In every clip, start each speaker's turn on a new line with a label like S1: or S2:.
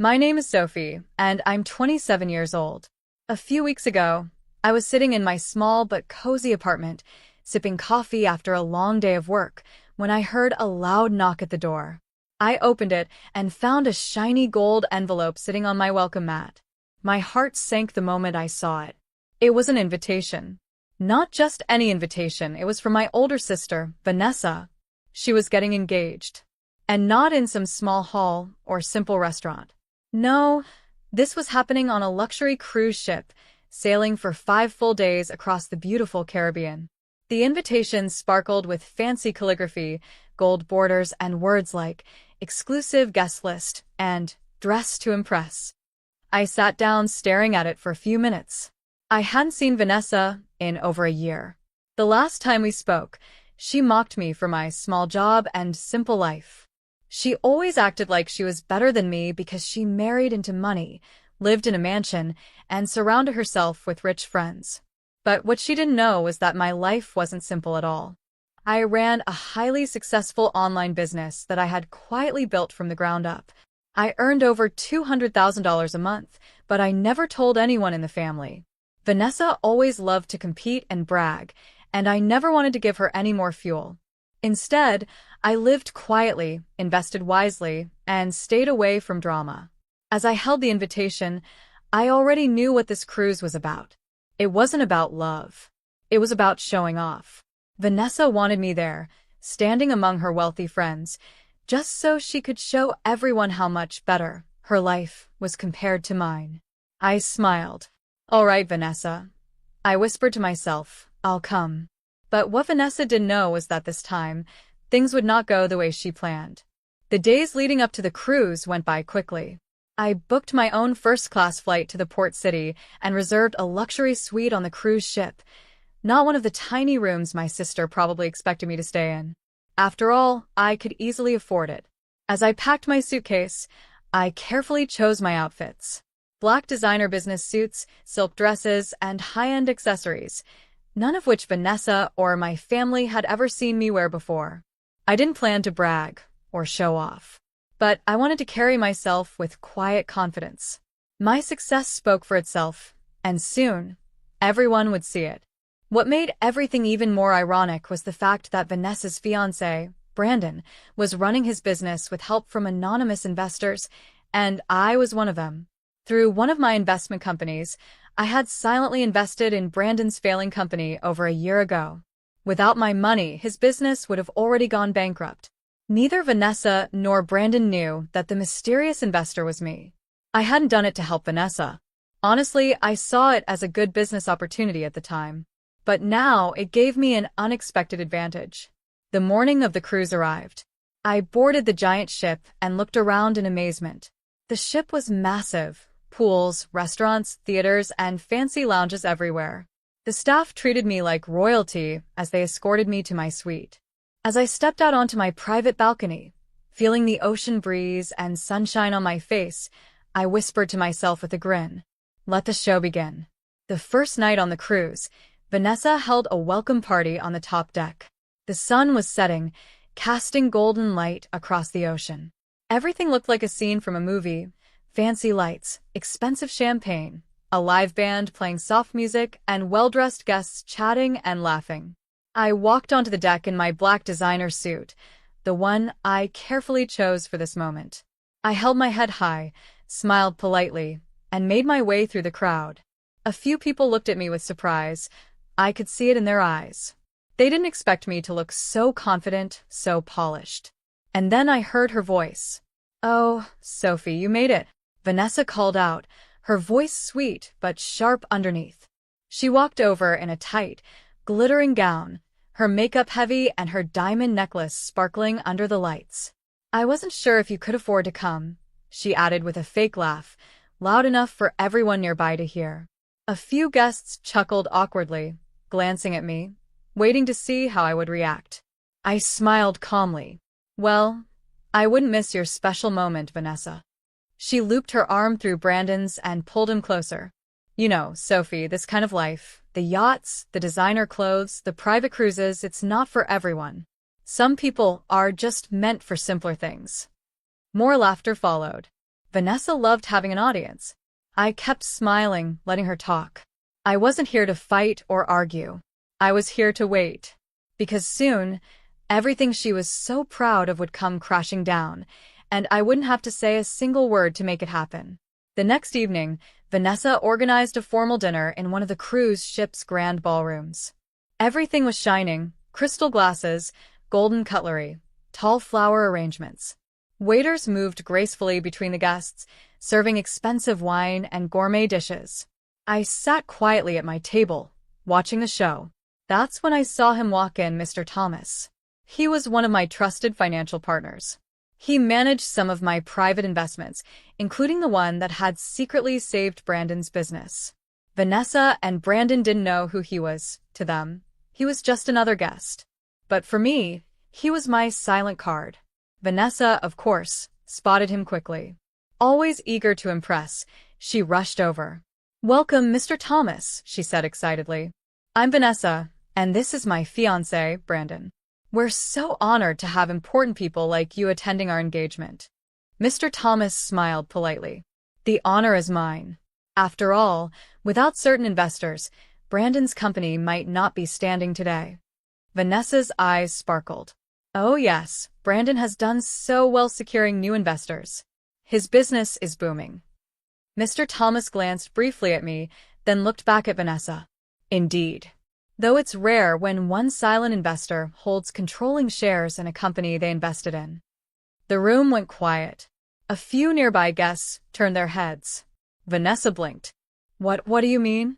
S1: My name is Sophie, and I'm 27 years old. A few weeks ago, I was sitting in my small but cozy apartment, sipping coffee after a long day of work, when I heard a loud knock at the door. I opened it and found a shiny gold envelope sitting on my welcome mat. My heart sank the moment I saw it. It was an invitation. Not just any invitation, it was from my older sister, Vanessa. She was getting engaged. And not in some small hall or simple restaurant. No, this was happening on a luxury cruise ship, sailing for 5 full days across the beautiful Caribbean. The invitation sparkled with fancy calligraphy, gold borders, and words like exclusive guest list and dress to impress. I sat down staring at it for a few minutes. I hadn't seen Vanessa in over a year. The last time we spoke, she mocked me for my small job and simple life. She always acted like she was better than me because she married into money, lived in a mansion, and surrounded herself with rich friends. But what she didn't know was that my life wasn't simple at all. I ran a highly successful online business that I had quietly built from the ground up. I earned over $200,000 a month, but I never told anyone in the family. Vanessa always loved to compete and brag, and I never wanted to give her any more fuel. Instead, I lived quietly, invested wisely, and stayed away from drama. As I held the invitation, I already knew what this cruise was about. It wasn't about love. It was about showing off. Vanessa wanted me there, standing among her wealthy friends, just so she could show everyone how much better her life was compared to mine. I smiled. "All right, Vanessa." I whispered to myself, "I'll come." But what Vanessa didn't know was that this time, things would not go the way she planned. The days leading up to the cruise went by quickly. I booked my own first-class flight to the port city and reserved a luxury suite on the cruise ship, not one of the tiny rooms my sister probably expected me to stay in. After all, I could easily afford it. As I packed my suitcase, I carefully chose my outfits. Black designer business suits, silk dresses, and high-end accessories, none of which Vanessa or my family had ever seen me wear before. I didn't plan to brag or show off, but I wanted to carry myself with quiet confidence. My success spoke for itself, and soon, everyone would see it. What made everything even more ironic was the fact that Vanessa's fiancé, Brandon, was running his business with help from anonymous investors, and I was one of them. Through one of my investment companies, I had silently invested in Brandon's failing company over a year ago. Without my money, his business would have already gone bankrupt. Neither Vanessa nor Brandon knew that the mysterious investor was me. I hadn't done it to help Vanessa. Honestly, I saw it as a good business opportunity at the time. But now it gave me an unexpected advantage. The morning of the cruise arrived. I boarded the giant ship and looked around in amazement. The ship was massive. Pools, restaurants, theaters, and fancy lounges everywhere. The staff treated me like royalty as they escorted me to my suite. As I stepped out onto my private balcony, feeling the ocean breeze and sunshine on my face, I whispered to myself with a grin, "Let the show begin." The first night on the cruise, Vanessa held a welcome party on the top deck. The sun was setting, casting golden light across the ocean. Everything looked like a scene from a movie. Fancy lights, expensive champagne, a live band playing soft music, and well-dressed guests chatting and laughing. I walked onto the deck in my black designer suit, the one I carefully chose for this moment. I held my head high, smiled politely, and made my way through the crowd. A few people looked at me with surprise. I could see it in their eyes. They didn't expect me to look so confident, so polished. And then I heard her voice. "Oh, Sophie, you made it," Vanessa called out, her voice sweet but sharp underneath. She walked over in a tight, glittering gown, her makeup heavy and her diamond necklace sparkling under the lights. "I wasn't sure if you could afford to come," she added with a fake laugh, loud enough for everyone nearby to hear. A few guests chuckled awkwardly, glancing at me, waiting to see how I would react. I smiled calmly. "Well, I wouldn't miss your special moment, Vanessa." She looped her arm through Brandon's and pulled him closer. "You know, Sophie, this kind of life, the yachts, the designer clothes, the private cruises, it's not for everyone. Some people are just meant for simpler things." More laughter followed. Vanessa loved having an audience. I kept smiling, letting her talk. I wasn't here to fight or argue. I was here to wait. Because soon, everything she was so proud of would come crashing down, and I wouldn't have to say a single word to make it happen. The next evening, Vanessa organized a formal dinner in one of the cruise ship's grand ballrooms. Everything was shining: crystal glasses, golden cutlery, tall flower arrangements. Waiters moved gracefully between the guests, serving expensive wine and gourmet dishes. I sat quietly at my table, watching the show. That's when I saw him walk in, Mr. Thomas. He was one of my trusted financial partners. He managed some of my private investments, including the one that had secretly saved Brandon's business. Vanessa and Brandon didn't know who he was. To them, he was just another guest. But for me, he was my silent card. Vanessa, of course, spotted him quickly. Always eager to impress, she rushed over. "Welcome, Mr. Thomas," she said excitedly. "I'm Vanessa, and this is my fiancé, Brandon. We're so honored to have important people like you attending our engagement." Mr. Thomas smiled politely. "The honor is mine. After all, without certain investors, Brandon's company might not be standing today." Vanessa's eyes sparkled. "Oh yes, Brandon has done so well securing new investors. His business is booming." Mr. Thomas glanced briefly at me, then looked back at Vanessa. "Indeed. Though it's rare when one silent investor holds controlling shares in a company they invested in." The room went quiet. A few nearby guests turned their heads. Vanessa blinked. What do you mean?"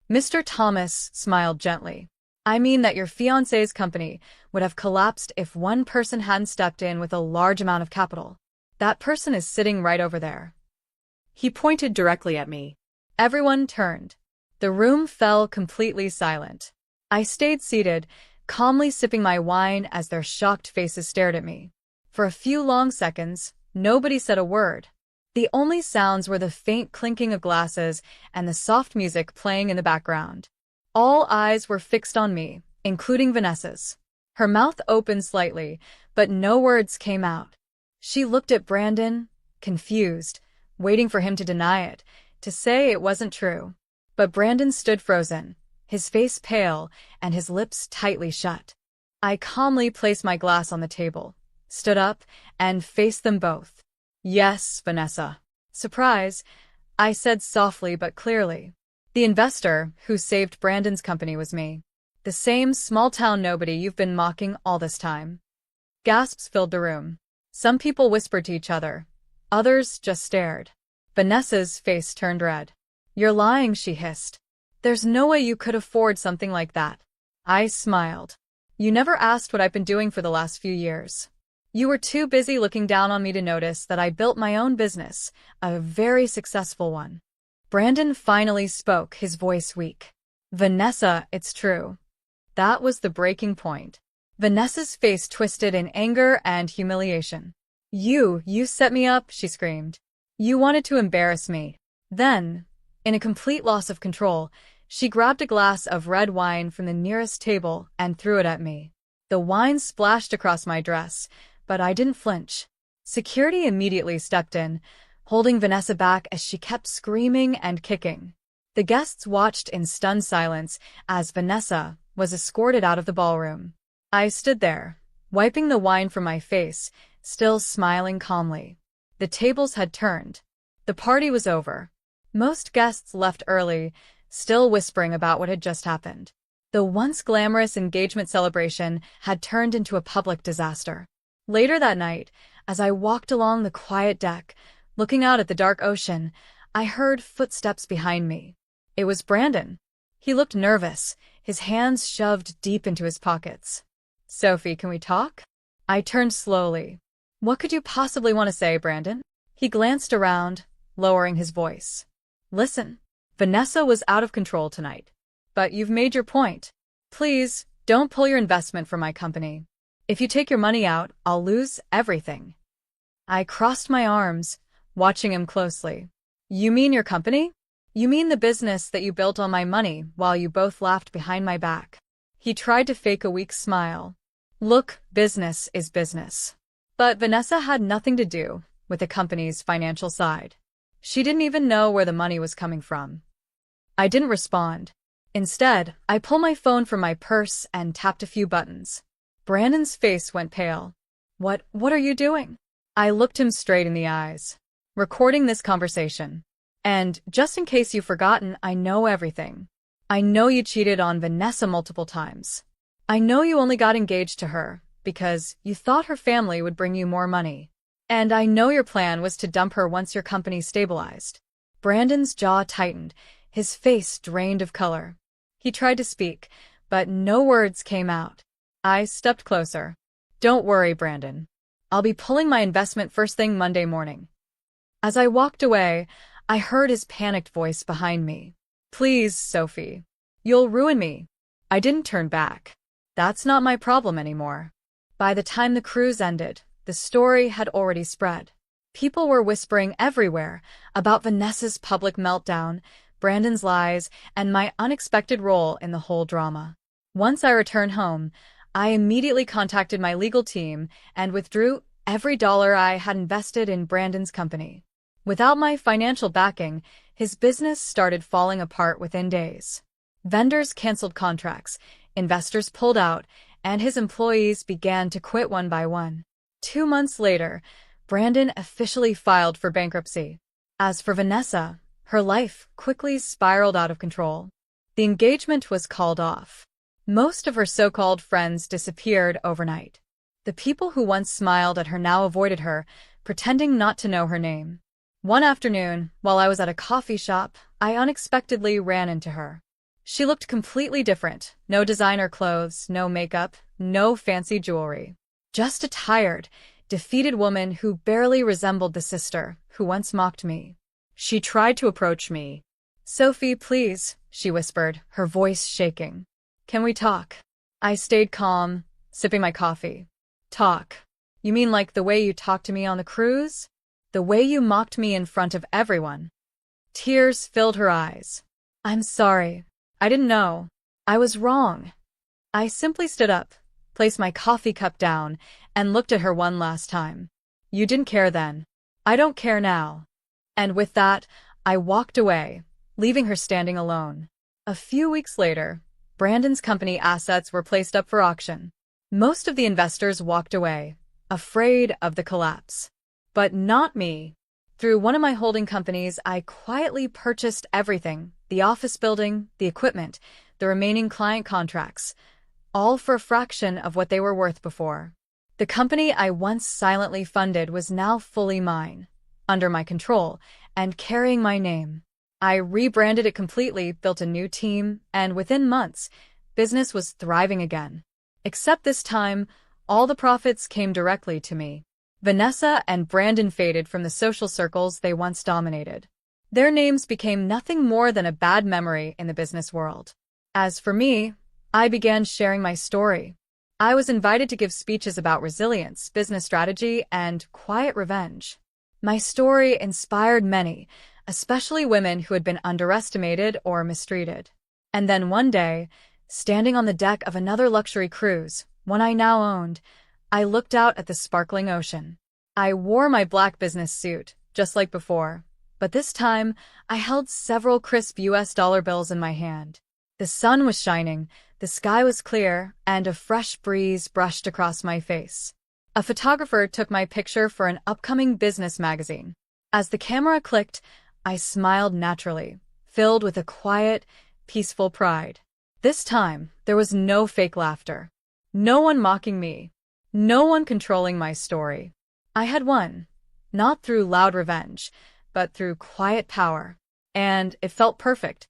S1: Mr. Thomas smiled gently. "I mean that your fiancé's company would have collapsed if one person hadn't stepped in with a large amount of capital. That person is sitting right over there." He pointed directly at me. Everyone turned. The room fell completely silent. I stayed seated, calmly sipping my wine as their shocked faces stared at me. For a few long seconds, nobody said a word. The only sounds were the faint clinking of glasses and the soft music playing in the background. All eyes were fixed on me, including Vanessa's. Her mouth opened slightly, but no words came out. She looked at Brandon, confused, waiting for him to deny it, to say it wasn't true. But Brandon stood frozen, his face pale and his lips tightly shut. I calmly placed my glass on the table, stood up, and faced them both. "Yes, Vanessa." "Surprise," I said softly but clearly. "The investor who saved Brandon's company was me. The same small-town nobody you've been mocking all this time." Gasps filled the room. Some people whispered to each other. Others just stared. Vanessa's face turned red. "You're lying," she hissed. "There's no way you could afford something like that." I smiled. "You never asked what I've been doing for the last few years. You were too busy looking down on me to notice that I built my own business, a very successful one." Brandon finally spoke, his voice weak. "Vanessa, it's true." That was the breaking point. Vanessa's face twisted in anger and humiliation. You set me up," she screamed. "You wanted to embarrass me." Then, in a complete loss of control, she grabbed a glass of red wine from the nearest table and threw it at me. The wine splashed across my dress, but I didn't flinch. Security immediately stepped in, holding Vanessa back as she kept screaming and kicking. The guests watched in stunned silence as Vanessa was escorted out of the ballroom. I stood there, wiping the wine from my face, still smiling calmly. The tables had turned. The party was over. Most guests left early, still whispering about what had just happened. The once glamorous engagement celebration had turned into a public disaster. Later that night, as I walked along the quiet deck, looking out at the dark ocean, I heard footsteps behind me. It was Brandon. He looked nervous, his hands shoved deep into his pockets. "Sophie, can we talk?" I turned slowly. "What could you possibly want to say, Brandon?" He glanced around, lowering his voice. "Listen, Vanessa was out of control tonight. But you've made your point. Please, don't pull your investment from my company. If you take your money out, I'll lose everything." I crossed my arms, watching him closely. "You mean your company? You mean the business that you built on my money while you both laughed behind my back?" He tried to fake a weak smile. "Look, business is business. But Vanessa had nothing to do with the company's financial side. She didn't even know where the money was coming from. I didn't respond. Instead, I pulled my phone from my purse and tapped a few buttons. Brandon's face went pale. What are you doing? I looked him straight in the eyes. Recording this conversation. And just in case you've forgotten, I know everything. I know you cheated on Vanessa multiple times. I know you only got engaged to her because you thought her family would bring you more money. And I know your plan was to dump her once your company stabilized. Brandon's jaw tightened, his face drained of color. He tried to speak, but no words came out. I stepped closer. Don't worry, Brandon. I'll be pulling my investment first thing Monday morning. As I walked away, I heard his panicked voice behind me. Please, Sophie. You'll ruin me. I didn't turn back. That's not my problem anymore. By the time the cruise ended, the story had already spread. People were whispering everywhere about Vanessa's public meltdown, Brandon's lies, and my unexpected role in the whole drama. Once I returned home, I immediately contacted my legal team and withdrew every dollar I had invested in Brandon's company. Without my financial backing, his business started falling apart within days. Vendors canceled contracts, investors pulled out, and his employees began to quit one by one. 2 months later, Brandon officially filed for bankruptcy. As for Vanessa, her life quickly spiraled out of control. The engagement was called off. Most of her so-called friends disappeared overnight. The people who once smiled at her now avoided her, pretending not to know her name. One afternoon, while I was at a coffee shop, I unexpectedly ran into her. She looked completely different. No designer clothes, no makeup, no fancy jewelry. Just a tired, defeated woman who barely resembled the sister who once mocked me. She tried to approach me. Sophie, please, she whispered, her voice shaking. Can we talk? I stayed calm, sipping my coffee. Talk? You mean like the way you talked to me on the cruise? The way you mocked me in front of everyone? Tears filled her eyes. I'm sorry. I didn't know. I was wrong. I simply stood up, placed my coffee cup down, and looked at her one last time. You didn't care then. I don't care now. And with that, I walked away, leaving her standing alone. A few weeks later, Brandon's company assets were placed up for auction. Most of the investors walked away, afraid of the collapse. But not me. Through one of my holding companies, I quietly purchased everything: the office building, the equipment, the remaining client contracts, all for a fraction of what they were worth before. The company I once silently funded was now fully mine, under my control, and carrying my name. I rebranded it completely, built a new team, and within months, business was thriving again. Except this time, all the profits came directly to me. Vanessa and Brandon faded from the social circles they once dominated. Their names became nothing more than a bad memory in the business world. As for me, I began sharing my story. I was invited to give speeches about resilience, business strategy, and quiet revenge. My story inspired many, especially women who had been underestimated or mistreated. And then one day, standing on the deck of another luxury cruise, one I now owned, I looked out at the sparkling ocean. I wore my black business suit, just like before, but this time I held several crisp US dollar bills in my hand. The sun was shining, the sky was clear, and a fresh breeze brushed across my face. A photographer took my picture for an upcoming business magazine. As the camera clicked, I smiled naturally, filled with a quiet, peaceful pride. This time, there was no fake laughter. No one mocking me. No one controlling my story. I had won, not through loud revenge, but through quiet power. And it felt perfect.